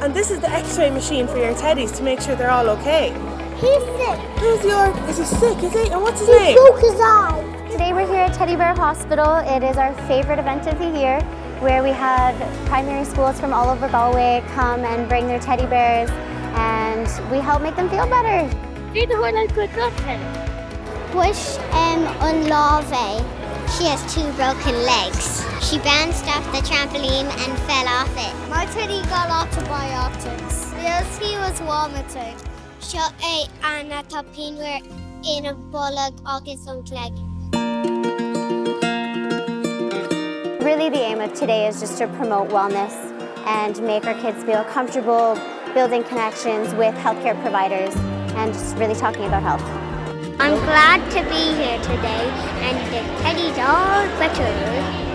And this is the x-ray machine for your teddies to make sure they're all okay. He's sick. Is he sick, is he? And what's his He name? broke his eye. Today we're here at Teddy Bear Hospital. It is our favorite event of the year, where we have primary schools from all over Galway come and bring their teddy bears, and we help make them feel better. Do the one I could not Bush on Larvae. She has 2 broken legs. She bounced off the trampoline and fell off it. My teddy got antibiotics. Yes, he was vomiting. Shot an tapin were in a bollag agus on leg. Really, the aim of today is just to promote wellness and make our kids feel comfortable building connections with healthcare providers and just really talking about health. I'm glad to be here today and the teddies are better.